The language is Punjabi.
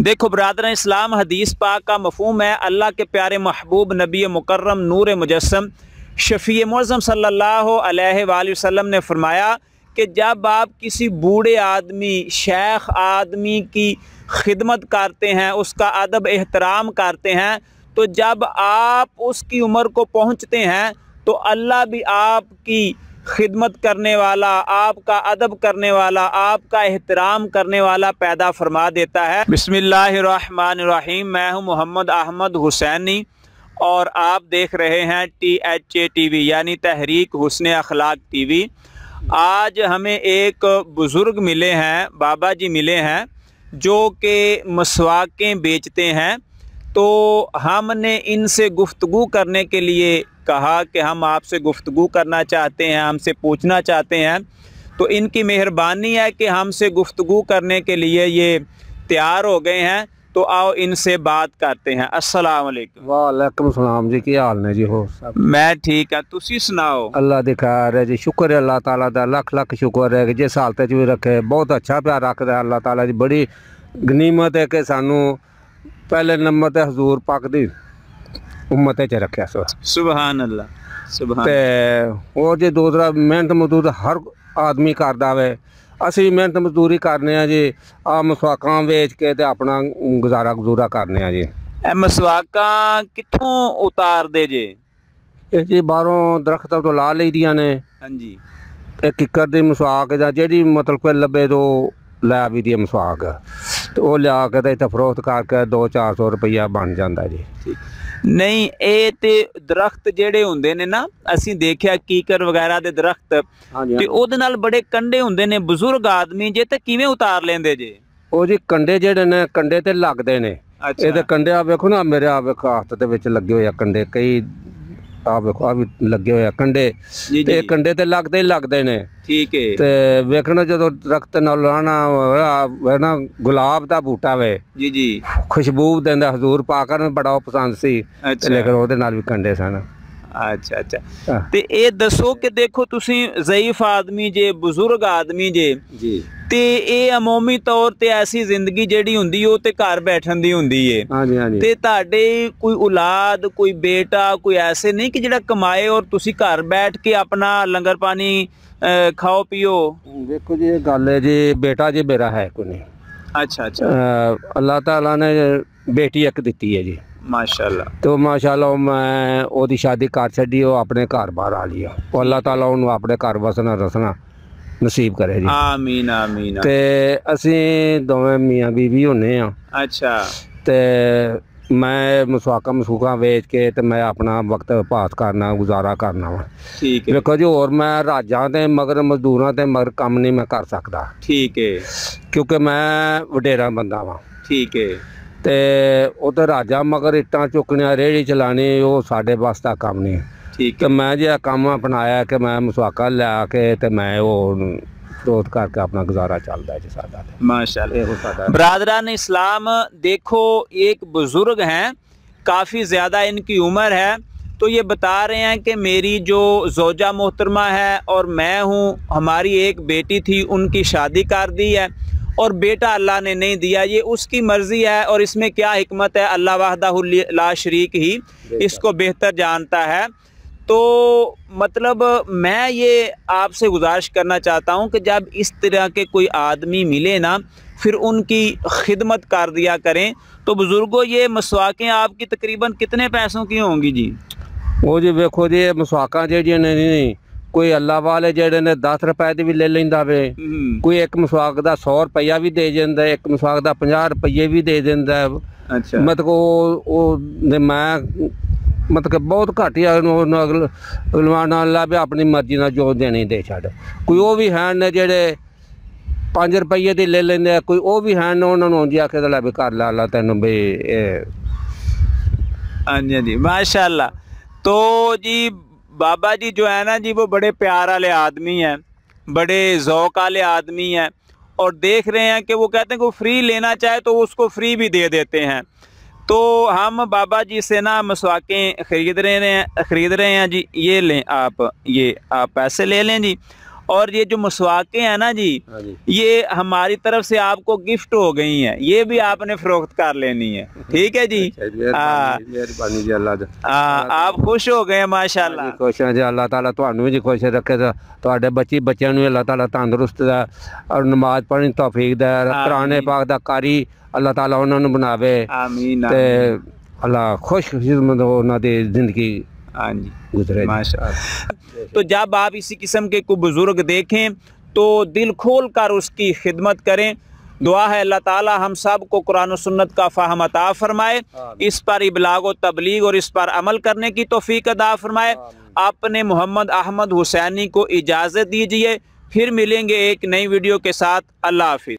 دیکھو برادران اسلام، حدیث پاک کا مفہوم ہے اللہ کے پیارے محبوب نبی مکرم نور مجسم شفیع معظم صلی اللہ علیہ وآلہ وسلم نے فرمایا کہ جب آپ کسی بوڑھے آدمی، شیخ آدمی کی خدمت کرتے ہیں، اس کا ادب احترام کرتے ہیں، تو جب آپ اس کی عمر کو پہنچتے ہیں تو اللہ بھی آپ کی خدمت کرنے والا، آپ کا ادب کرنے والا، آپ کا احترام کرنے والا پیدا فرما دیتا ہے۔ بسم اللہ الرحمن الرحیم۔ میں ہوں محمد احمد حسینی اور آپ دیکھ رہے ہیں THA TV یعنی تحریک حسن اخلاق ٹی وی۔ آج ہمیں ایک بزرگ ملے ہیں، بابا جی ملے ہیں جو کہ مسواکیں بیچتے ہیں، تو ہم نے ان سے گفتگو کرنے کے لیے کہا کہ ہم آپ سے گفتگو کرنا چاہتے ہیں، ہم سے پوچھنا چاہتے ہیں، تو ان کی مہربانی ہے کہ ہم سے گفتگو کرنے کے لیے یہ تیار ہو گئے ہیں، تو آؤ ان سے بات کرتے ہیں۔ السلام علیکم۔ وعلیکم السلام جی، کی حال نے جی؟ ہو سب میں ٹھیک ہے، تسی سناؤ؟ اللہ دی خیر ہے جی، شکر ہے اللہ تعالیٰ دا، لکھ لکھ شکر ہے کہ جس حالت بھی رکھے، بہت اچھا پیار رکھتا ہے اللہ تعالیٰ جی۔ بڑی غنیمت ہے کہ سانو پہلے نمبر تے حضور پاک دی امت چ رکھیا سو۔ سبحان اللہ، سبحان تے اور جی دوسرا محنت مزدور ہر آدمی کردا وے، اسی محنت مزدوری کرنے ہیں جی، آ مسواکاں ویچ کے تے اپنا گزارا گزورا کرنے ہیں جی۔ اے مسواکاں کتھوں اتار دے جے؟ یہ جی باہروں درخت تو لا لی دیاں نے، ہاں جی۔ ایک ککر دی مسواک ہے جیڑی مطلب کوئی لبے تو لے بھی دی مسواک، تو وہ لیا کے تے فروخت کر کے 200-400 روپیہ بن جاندہ جی۔ نہیں اے تے درخت جیڑے ہوندے نے نا، اسی دیکھیا کیکر وغیرہ دے درخت، تے او دے نال بڑے کنڈے ہوندے نے، بزرگ آدمی جے تے کیویں اتار لیندے جے؟ او جی کنڈے جیڑے نے کنڈے تے لگدے نے، اے تے کنڈے آ ویکھو نا، میرے آ ویکھو ہاتھ دے وچ لگے ہوئے کنڈے، کئی آ ویکھو آ بھی لگے ہوئے کنڈے، تے کنڈے تے لگدے ہی لگدے نے۔ ٹھیک ہے۔ تے ویکھنا جدوں درخت نال لانا گلاب دا بوٹا وے جی جی، خوشبو دیندا، حضور پاک نوں بڑا پسند سی، لیکن او دے نال بھی کنڈے سن۔ اچھا اچھا، تے اے دسو کہ دیکھو تسی ضعیف آدمی جے، بزرگ آدمی جے جی، تے اے عمومی طور تے ایسی زندگی جیڑی ہوندی او تے گھر بیٹھن دی ہوندی ہے، ہاں جی ہاں جی، تے تہاڈے کوئی اولاد، کوئی بیٹا، کوئی ایسے نہیں کہ جڑا کمائے اور تسی گھر بیٹھ کے اپنا لنگر پانی کھاؤ پیو؟ دیکھو جی یہ گل ہے جی، بیٹا جی میرا ہے کوئی نہیں۔ اچھا اچھا، اللہ تعالیٰ نے بیٹی ایک دیتی ہے جی، ماشاءاللہ۔ تو ماشاءاللہ میں او دی شادی کر چڈی، وہ اپنے گھر باہر آ لیا، وہ اللہ تعالیٰ انہوں اپنے گھر وسنا رسنا نصیب کرے جی۔ آمین آمین۔ تے اسی دوویں میاں بیوی ہونے ہاں۔ اچھا، تے میں مسواکاں مسوکاں ویچ کے تے میں اپنا وقت پاس کرنا، گزارا کرنا وا۔ ٹھیک ہے، دیکھو جی اور میں راجاں تے مگر مزدوراں تے مگر کم نہیں میں کر سکدا، ٹھیک ہے، کیونکہ میں وڈیرا بندہ وا۔ ٹھیک ہے، تے او تے راجا مگر اٹاں چکنیاں ریڑھی چلانی وہ ساڈے واسطے دا کام نہیں۔ ٹھیک تے ہے، میں جی کام اپنایا کہ میں مسواکاں لیا کے تے میں وہ فروخت کر کے اپنا گزارا چلدا ہے جی ساڈا۔ ماشاءاللہ۔ برادران اسلام دیکھو، ایک بزرگ ہیں، کافی زیادہ ان کی عمر ہے، تو یہ بتا رہے ہیں کہ میری جو زوجہ محترمہ ہے اور میں ہوں، ہماری ایک بیٹی تھی، ان کی شادی کر دی ہے اور بیٹا اللہ نے نہیں دیا، یہ اس کی مرضی ہے، اور اس میں کیا حکمت ہے اللہ وحدہ لا شریک ہی اس کو بہتر جانتا ہے۔ تو مطلب میں یہ آپ سے گزارش کرنا چاہتا ہوں کہ جب اس طرح کے کوئی آدمی ملے نا، پھر ان کی خدمت کر دیا کریں۔ تو بزرگوں یہ مسواکیں آپ کی تقریباً کتنے پیسوں کی ہوں گی جی؟ وہ جی ویکھو جی مسواکاں جیڑیاں نے نہیں، کوئی اللہ والے جڑے نے 10 روپے دی بھی لے لیندا وے، کوئی ایک مسواک دا 100 روپیہ بھی دے جاندا ہے، ایک مسواک دا 50 روپیے بھی دے دیندا ہے۔ اچھا، مطلب وہ میں مطلب کہ بہت گھٹ ہی اگلوان اللہ بھی اپنی مرضی نال جو دینی دے چھڈ۔ کوئی وہ بھی ہیں نے جڑے 5 روپیے دی لے لیندے، کوئی وہ بھی ہیں انہوں نے جی آکھے لے بھی کر لا اللہ تینوں بھی۔ ہاں جی ہاں جی، ماشاءاللہ۔ تو جی بابا جی جو ہے نا جی، وہ بڑے پیار والے آدمی ہیں، بڑے ذوق والے آدمی ہیں، اور دیکھ رہے ہیں کہ وہ کہتے ہیں کہ وہ فری لینا چاہے تو اس کو فری بھی دے دیتے ہیں۔ تو ہم بابا جی سے نا مسواکیں خرید رہے ہیں جی، یہ لیں آپ، یہ آپ پیسے لے لیں جی، اور یہ جو مسواکیں ہیں نا جی یہ ہماری طرف سے آپ کو گفٹ ہو گئی ہیں, یہ بھی آپ نے فروخت کر لینی ہے, ٹھیک ہے جی. آپ خوش ہو گئے ماشاءاللہ. خوش ہیں جی, اللہ تعالیٰ تانوں بھی خوش رکھے, تواڈے بچیاں نوں اللہ تعالیٰ تندرست دے اور نماز پڑھنے توفیق دے, قرآن پاک دا قاری اللہ تعالیٰ انہاں نوں بناوے, آمین تے اللہ خوش خدمت انہاں دی زندگی گزرے ماشاءاللہ. تو جب آپ اسی قسم کے کوئی بزرگ دیکھیں تو دل کھول کر اس کی خدمت کریں. دعا ہے اللہ تعالی ہم سب کو قرآن و سنت کا فہم عطا فرمائے, اس پر ابلاغ و تبلیغ اور اس پر عمل کرنے کی توفیق عطا فرمائے. اپنے محمد احمد حسینی کو اجازت دیجیے, پھر ملیں گے ایک نئی ویڈیو کے ساتھ. اللہ حافظ.